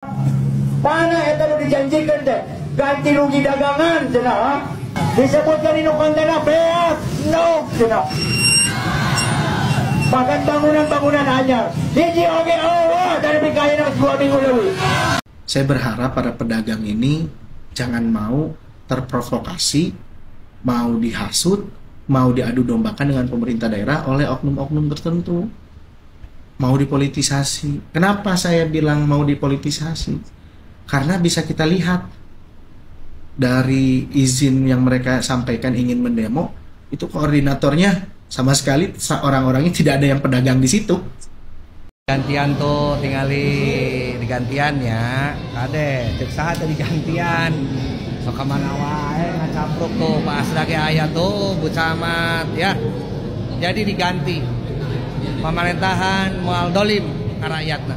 Mana eta nu dijanjikan teh ganti rugi dagangan cenah disebutkan di kontena beak no cenah bahkan bangunan-bangunan anyar hiji oge dari pikayana 2 minggu leuwih. Saya berharap para pedagang ini jangan mau terprovokasi, mau dihasut, mau diadu dombakan dengan pemerintah daerah oleh oknum-oknum tertentu, mau dipolitisasi. Kenapa saya bilang mau dipolitisasi? Karena bisa kita lihat dari izin yang mereka sampaikan ingin mendemo, itu koordinatornya sama sekali orang-orangnya tidak ada yang pedagang di situ. Gantian tuh tinggal digantiannya, kade cek saha tadi gantian. Sok kemana wae ngacapruk tuh pas lagi aya tuh Bu Camat ya. Jadi diganti. Pemerintahan moal dolim ka rakyatna.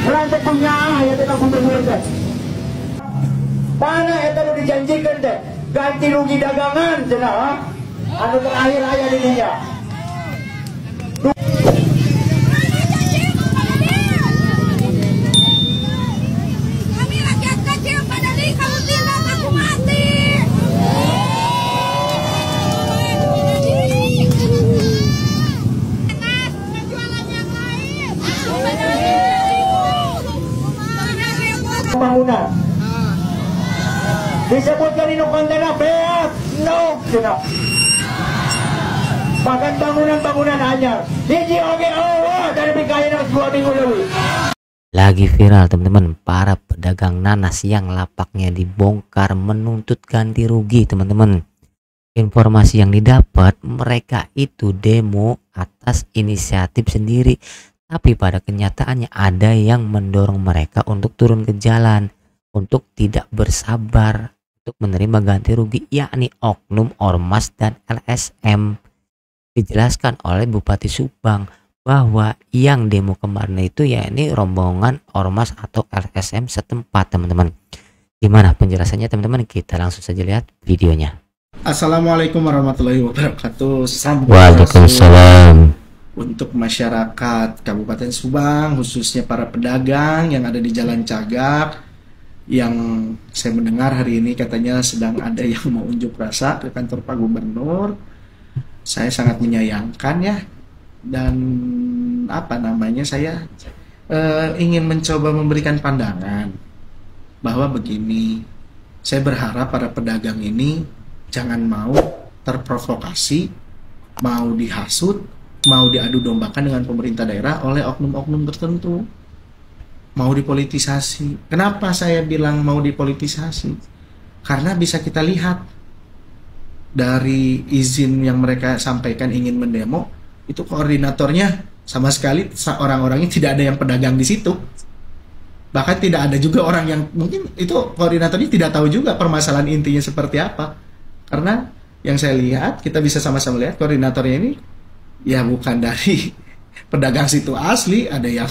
Rantai punya ya teh gubernur teh. Mana eta nu dijanjikan teh ganti rugi dagangan cenah anu terakhir aya di dinya. Kami rakyat kecil pada di kamu tindak aku mati. Jualan yang lain. Pembangunan disebutkan di kontena beak no cenah bahkan bangunan-bangunan anyar hiji oge dari pikayana 2 minggu leuwih. Lagi viral teman-teman, para pedagang nanas yang lapaknya dibongkar menuntut ganti rugi teman-teman. Informasi yang didapat, mereka itu demo atas inisiatif sendiri, tapi pada kenyataannya ada yang mendorong mereka untuk turun ke jalan, untuk tidak bersabar untuk menerima ganti rugi, yakni oknum, ormas, dan LSM. Dijelaskan oleh Bupati Subang bahwa yang demo kemarin itu yakni rombongan ormas atau LSM setempat teman-teman. Gimana penjelasannya teman-teman? Kita langsung saja lihat videonya. Assalamualaikum warahmatullahi wabarakatuh. Waalaikumsalam. Untuk masyarakat Kabupaten Subang, khususnya para pedagang yang ada di Jalan Cagak, yang saya mendengar hari ini katanya sedang ada yang mau unjuk rasa ke kantor Pak Gubernur. Saya sangat menyayangkan ya, dan saya ingin mencoba memberikan pandangan bahwa begini, saya berharap para pedagang ini jangan mau terprovokasi, mau dihasut, mau diadu dombakan dengan pemerintah daerah oleh oknum-oknum tertentu, mau dipolitisasi. Kenapa saya bilang mau dipolitisasi? Karena bisa kita lihat dari izin yang mereka sampaikan ingin mendemo, itu koordinatornya sama sekali orang-orangnya tidak ada yang pedagang di situ. Bahkan tidak ada juga orang yang mungkin itu koordinatornya tidak tahu juga permasalahan intinya seperti apa. Karena yang saya lihat, kita bisa sama-sama lihat koordinatornya ini ya bukan dari pedagang situ asli, ada yang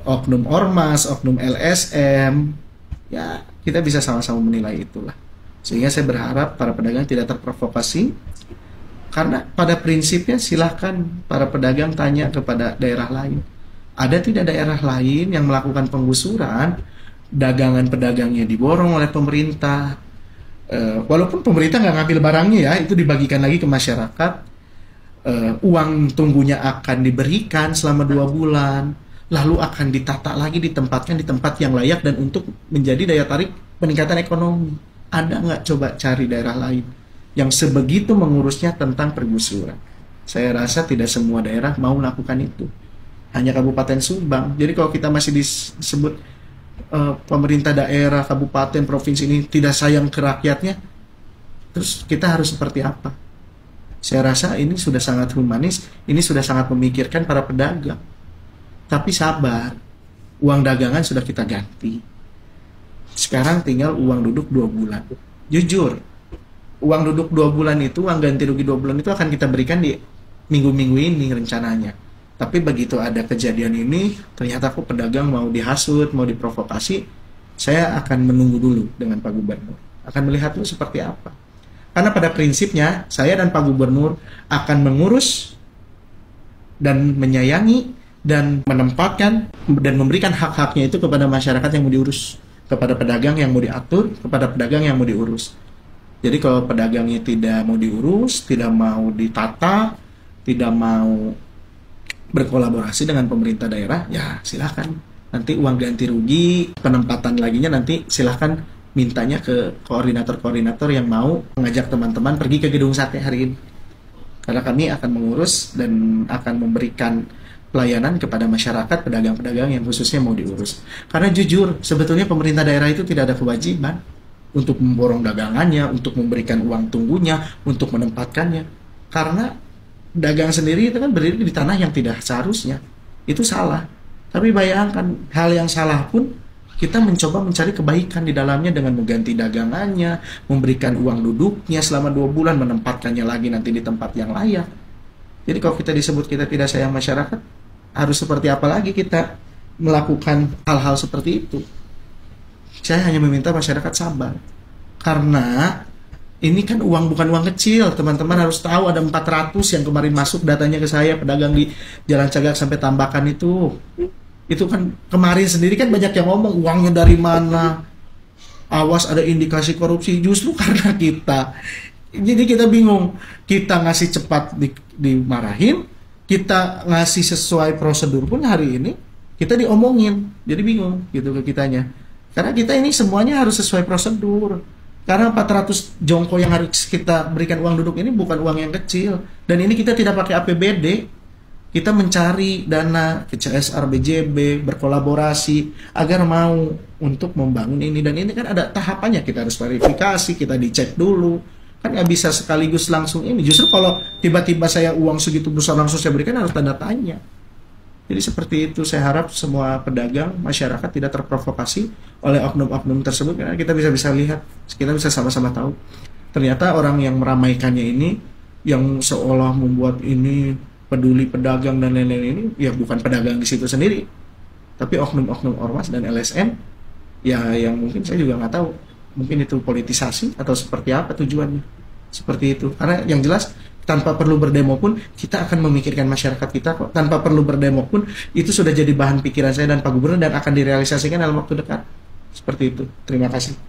oknum ormas, oknum LSM. Ya, kita bisa sama-sama menilai itulah. Sehingga saya berharap para pedagang tidak terprovokasi, karena pada prinsipnya silahkan para pedagang tanya kepada daerah lain. Ada tidak daerah lain yang melakukan penggusuran, dagangan pedagangnya diborong oleh pemerintah, walaupun pemerintah nggak ngambil barangnya ya, itu dibagikan lagi ke masyarakat. Uang tunggunya akan diberikan selama 2 bulan, lalu akan ditata lagi, ditempatkan di tempat yang layak dan untuk menjadi daya tarik peningkatan ekonomi. Ada nggak coba cari daerah lain yang sebegitu mengurusnya tentang pergusuran? Saya rasa tidak semua daerah mau melakukan itu. Hanya Kabupaten Subang. Jadi kalau kita masih disebut pemerintah daerah, kabupaten, provinsi ini tidak sayang ke rakyatnya, terus kita harus seperti apa? Saya rasa ini sudah sangat humanis, ini sudah sangat memikirkan para pedagang. Tapi sabar, uang dagangan sudah kita ganti. Sekarang tinggal uang duduk 2 bulan. Jujur, uang duduk 2 bulan itu, uang ganti rugi 2 bulan itu akan kita berikan di minggu-minggu ini rencananya. Tapi begitu ada kejadian ini, ternyata kok pedagang mau dihasut, mau diprovokasi, saya akan menunggu dulu dengan Pak Gubernur. Akan melihat dulu seperti apa. Karena pada prinsipnya saya dan Pak Gubernur akan mengurus dan menyayangi dan menempatkan dan memberikan hak-haknya itu kepada masyarakat yang mau diurus, kepada pedagang yang mau diatur, kepada pedagang yang mau diurus. Jadi kalau pedagangnya tidak mau diurus, tidak mau ditata, tidak mau berkolaborasi dengan pemerintah daerah, ya silahkan. Nanti uang ganti rugi, penempatan laginya nanti silahkan mintanya ke koordinator-koordinator yang mau mengajak teman-teman pergi ke gedung sate hari ini. Karena kami akan mengurus dan akan memberikan pelayanan kepada masyarakat, pedagang-pedagang yang khususnya mau diurus. Karena jujur, sebetulnya pemerintah daerah itu tidak ada kewajiban untuk memborong dagangannya, untuk memberikan uang tunggunya, untuk menempatkannya. Karena dagang sendiri itu kan berdiri di tanah yang tidak seharusnya. Itu salah. Tapi bayangkan, hal yang salah pun kita mencoba mencari kebaikan di dalamnya dengan mengganti dagangannya, memberikan uang duduknya selama 2 bulan, menempatkannya lagi nanti di tempat yang layak. Jadi kalau kita disebut kita tidak sayang masyarakat, harus seperti apa lagi kita melakukan hal-hal seperti itu? Saya hanya meminta masyarakat sabar. Karena ini kan uang bukan uang kecil, teman-teman harus tahu ada 400 yang kemarin masuk datanya ke saya, pedagang di Jalan Cagak sampai Tambakan itu. Itu kan kemarin sendiri kan banyak yang ngomong uangnya dari mana, awas ada indikasi korupsi, justru karena kita. Jadi kita bingung, kita ngasih cepat dimarahin, kita ngasih sesuai prosedur pun hari ini kita diomongin, jadi bingung gitu ke kitanya. Karena kita ini semuanya harus sesuai prosedur. Karena 400 jongko yang harus kita berikan uang duduk ini bukan uang yang kecil, dan ini kita tidak pakai APBD. Kita mencari dana ke CSR BJB, berkolaborasi agar mau untuk membangun ini. Dan ini kan ada tahapannya, kita harus verifikasi, kita dicek dulu. Kan nggak bisa sekaligus langsung ini. Justru kalau tiba-tiba saya uang segitu besar langsung saya berikan, harus tanda tanya. Jadi seperti itu, saya harap semua pedagang, masyarakat tidak terprovokasi oleh oknum-oknum tersebut. Karena kita bisa lihat, kita bisa sama-sama tahu. Ternyata orang yang meramaikannya ini, yang seolah membuat ini peduli pedagang dan lain-lain ini, ya bukan pedagang di situ sendiri, tapi oknum-oknum ormas dan LSM, ya yang mungkin saya juga nggak tahu, mungkin itu politisasi atau seperti apa tujuannya, seperti itu. Karena yang jelas tanpa perlu berdemo pun kita akan memikirkan masyarakat kita kok. Tanpa perlu berdemo pun itu sudah jadi bahan pikiran saya dan Pak Gubernur dan akan direalisasikan dalam waktu dekat. Seperti itu. Terima kasih.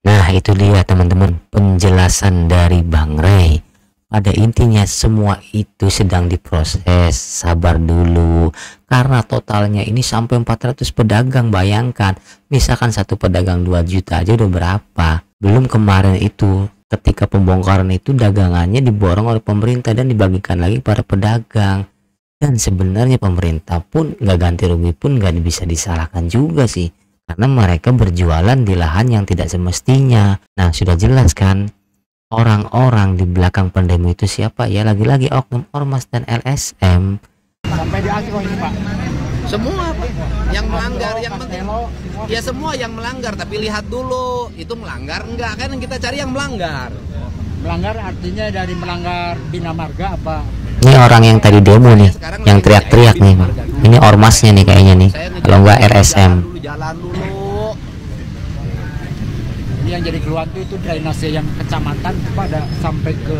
Nah, itu dia teman-teman penjelasan dari Bang Ray. Pada intinya semua itu sedang diproses, sabar dulu. Karena totalnya ini sampai 400 pedagang, bayangkan. Misalkan satu pedagang 2 juta aja udah berapa. Belum kemarin itu ketika pembongkaran itu dagangannya diborong oleh pemerintah dan dibagikan lagi para pedagang. Dan sebenarnya pemerintah pun nggak ganti rugi pun nggak bisa disalahkan juga sih. Karena mereka berjualan di lahan yang tidak semestinya. Nah, sudah jelas kan? Orang-orang di belakang pandemi itu siapa ya? Lagi-lagi oknum ormas dan LSM. Sampai di akhir ini Pak. Semua Pak yang melanggar, yang penting ya semua yang melanggar, tapi lihat dulu itu melanggar enggak, kan yang kita cari yang melanggar. Melanggar artinya dari melanggar bina marga apa? Ini orang yang tadi demo nih, yang teriak-teriak nih. Ini ormasnya nih kayaknya nih. Kalau enggak LSM. Jalan dulu. Yang jadi keluhan itu drainase yang kecamatan pada sampai ke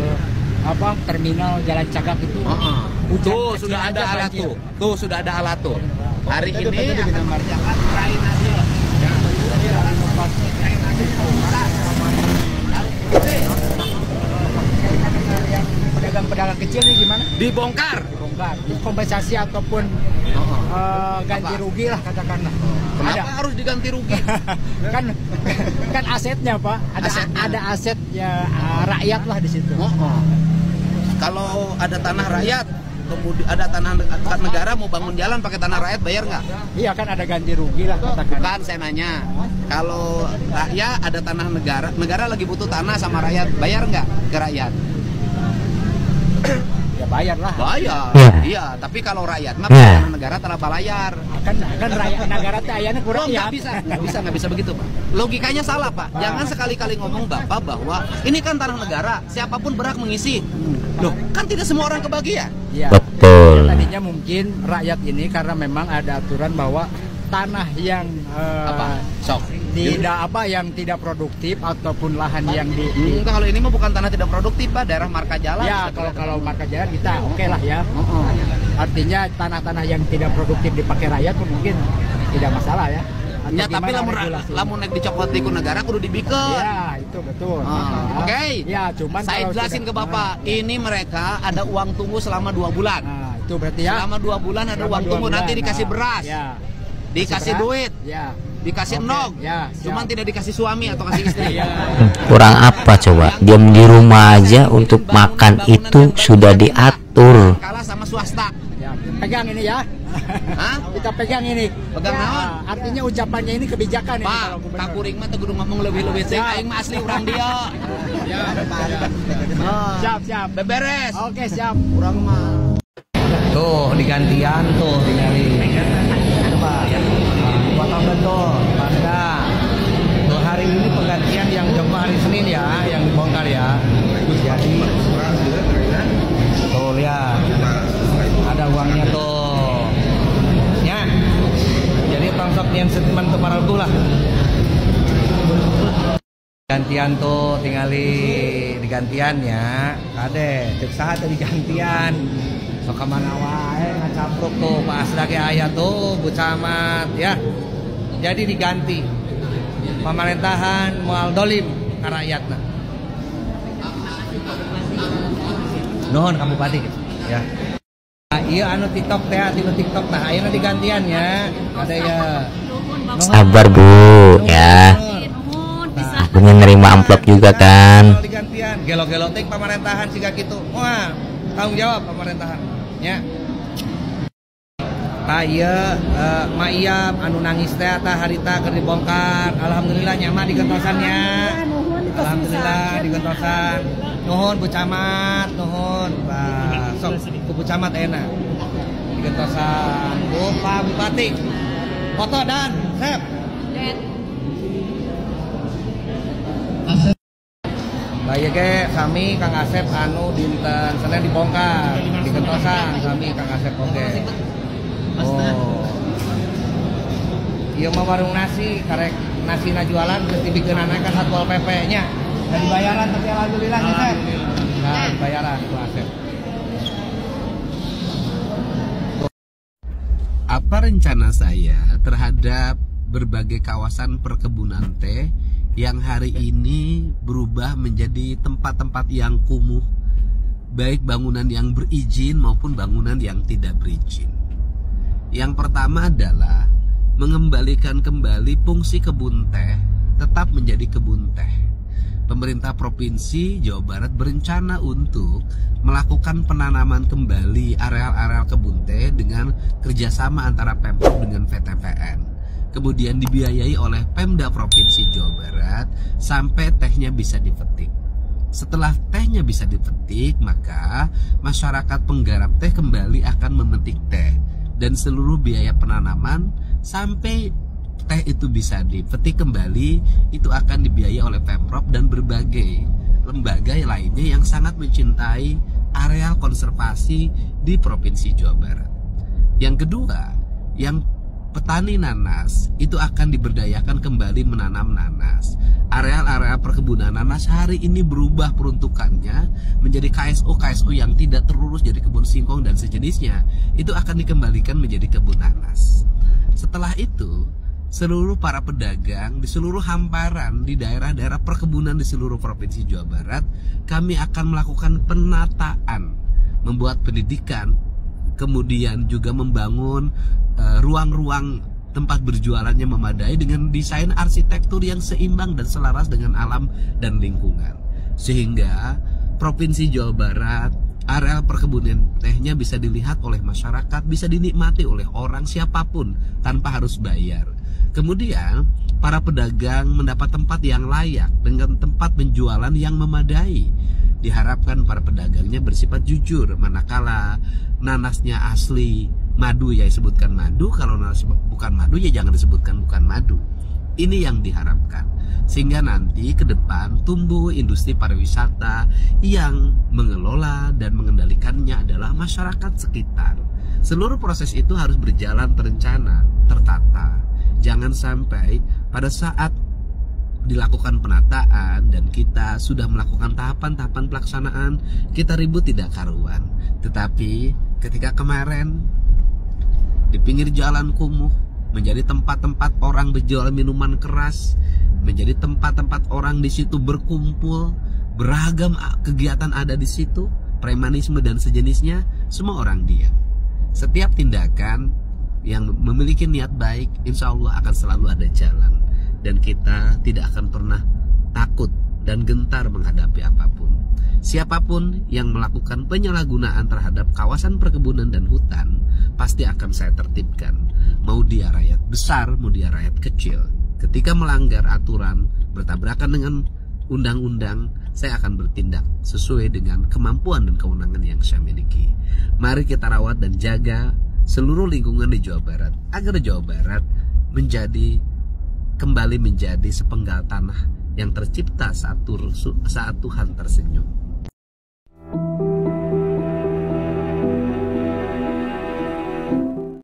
apa terminal Jalan Cagak itu. Tuh sudah ada alat tuh. Tuh sudah ada alat tuh. Hari ini akan mengerjakan drainase. Pedagang-pedagang kecil ini gimana? Dibongkar. Kompensasi ataupun ganti rugi lah katakanlah. Kenapa harus diganti rugi? kan asetnya Pak, ada aset ya rakyat lah di situ. Kalau ada tanah rakyat, kemudian ada tanah negara mau bangun jalan pakai tanah rakyat, bayar nggak? Iya kan ada ganti rugi lah katakan. Kan saya nanya, kalau rakyat ada tanah negara lagi butuh tanah sama rakyat, bayar nggak ke rakyat? Ya bayar lah. Bayar. Ya. Iya, tapi kalau rakyat mah tanah negara tanpa bayar. Kan rakyat negara teh ayana kurang ya. Nggak bisa begitu, Pak. Logikanya salah, Pak. Jangan sekali-kali ngomong Bapak bahwa ini kan tanah negara, siapapun berhak mengisi. Loh, kan tidak semua orang kebagian. Ya. Betul. Tadinya mungkin rakyat ini karena memang ada aturan bahwa tanah yang tidak produktif ataupun lahan yang kalau ini mah bukan tanah tidak produktif, Pak, daerah marka jalan. Ya, kalau marka jalan kita oke lah ya. Artinya tanah-tanah yang tidak produktif dipakai rakyat pun mungkin tidak masalah ya. Ya, tapi lamun naik dicopot di negara kudu dibikeun. Ya, itu betul. Oke. Ya, cuman saya jelasin ke Bapak, ini mereka ada uang tunggu selama 2 bulan. Nah, itu berarti ya. Selama 2 bulan ada uang tunggu, nanti dikasih beras. Ya. Dikasih duit. Ya. Dikasih nog. Ya, cuman tidak dikasih suami atau kasih istri. Kurang apa coba? Diam di rumah aja untuk makan itu sudah diatur. Kalah sama swasta. Ya, pegang ini ya. Hah? Kita pegang ini. Pegang naon? Artinya ucapannya ini kebijakan ini. Pak, kakuring mah teh kudu ngomong lebih-lebih sih. Aing mah asli urang dia. Ya, Siap. Beberes. Oke, siap. Urang mah. Tuh, digantian tuh tinggali. Coba. Potong betul, Bangga. Tuh, hari ini penggantian yang coba hari Senin ya, yang dibongkar ya. Jadi tuh lihat. Ada uangnya tuh. Ya. Jadi tongsok yang statement tuh para lah. Gantian tuh tinggali digantiannya. Kade, cek saha tadi gantian. So kemana wae ngacapruk tuh Pak Asra ge aya tuh Bu Camat ya. Jadi diganti. Pemerintahan moal dolim ka rakyatna. Nuhun ka Bupati ya. Iya anu TikTok teh, anu TikTok tah ayeuna digantian ya. Ada ya. Sabar Bu ya. Aku nerima amplop juga kan. Digantian, gelo-gelo teh pemerintahan siga kitu. Wah, tanggung jawab pemerintahan nya. Tah ieu Maiyam anu nangis teh tah harita keur dibongkar. Alhamdulillah nya mah digentosannya. Alhamdulillah digentosan. Nuhun Bu Camat, nuhun. Sok ku Bu Camat enak. Digentosan. Bu Pak Bupati. Foto dan sep. Baye ge kami Kang Asep anu dinten Senin dibongkar. Digentosan kami Kang Asep oge. Oh. Ieu mah warung nasi karek nasina jualan geus dibikeunana ka Satpol PP nya. Dan bayaran tapi alhamdulillah nih Sep. Nah, bayaran Bu Asep. Apa rencana saya terhadap berbagai kawasan perkebunan teh yang hari ini berubah menjadi tempat-tempat yang kumuh, baik bangunan yang berizin maupun bangunan yang tidak berizin. Yang pertama adalah mengembalikan kembali fungsi kebun teh tetap menjadi kebun teh. Pemerintah Provinsi Jawa Barat berencana untuk melakukan penanaman kembali areal-areal kebun teh dengan kerjasama antara Pemprov dengan VTPN. Kemudian dibiayai oleh Pemda Provinsi Jawa Barat sampai tehnya bisa dipetik. Setelah tehnya bisa dipetik, maka masyarakat penggarap teh kembali akan memetik teh dan seluruh biaya penanaman sampai teh itu bisa dipetik kembali itu akan dibiayai oleh Pemprov dan berbagai lembaga lainnya yang sangat mencintai areal konservasi di Provinsi Jawa Barat. Yang kedua, yang petani nanas itu akan diberdayakan kembali menanam nanas. Areal-areal perkebunan nanas hari ini berubah peruntukannya menjadi KSO yang tidak terurus jadi kebun singkong dan sejenisnya. Itu akan dikembalikan menjadi kebun nanas. Setelah itu, seluruh para pedagang di seluruh hamparan di daerah-daerah perkebunan di seluruh Provinsi Jawa Barat, kami akan melakukan penataan, membuat pendidikan, kemudian juga membangun ruang-ruang tempat berjualannya memadai dengan desain arsitektur yang seimbang dan selaras dengan alam dan lingkungan. Sehingga Provinsi Jawa Barat, areal perkebunan tehnya bisa dilihat oleh masyarakat, bisa dinikmati oleh orang siapapun tanpa harus bayar. Kemudian para pedagang mendapat tempat yang layak dengan tempat penjualan yang memadai. Diharapkan para pedagangnya bersifat jujur, manakala nanasnya asli madu ya disebutkan madu, kalau nanas bukan madu ya jangan disebutkan bukan madu. Ini yang diharapkan, sehingga nanti ke depan tumbuh industri pariwisata yang mengelola dan mengendalikannya adalah masyarakat sekitar. Seluruh proses itu harus berjalan terencana, tertata. Jangan sampai pada saat dilakukan penataan dan kita sudah melakukan tahapan-tahapan pelaksanaan, kita ribut tidak karuan. Tetapi ketika kemarin di pinggir jalan kumuh menjadi tempat-tempat orang berjual minuman keras, menjadi tempat-tempat orang di situ berkumpul, beragam kegiatan ada di situ, premanisme dan sejenisnya, semua orang diam. Setiap tindakan yang memiliki niat baik, insya Allah akan selalu ada jalan. Dan kita tidak akan pernah takut dan gentar menghadapi apapun. Siapapun yang melakukan penyalahgunaan terhadap kawasan perkebunan dan hutan, pasti akan saya tertibkan. Mau dia rakyat besar, mau dia rakyat kecil. Ketika melanggar aturan, bertabrakan dengan undang-undang, saya akan bertindak sesuai dengan kemampuan dan kewenangan yang saya miliki. Mari kita rawat dan jaga seluruh lingkungan di Jawa Barat, agar Jawa Barat kembali menjadi sepenggal tanah yang tercipta saat Tuhan tersenyum.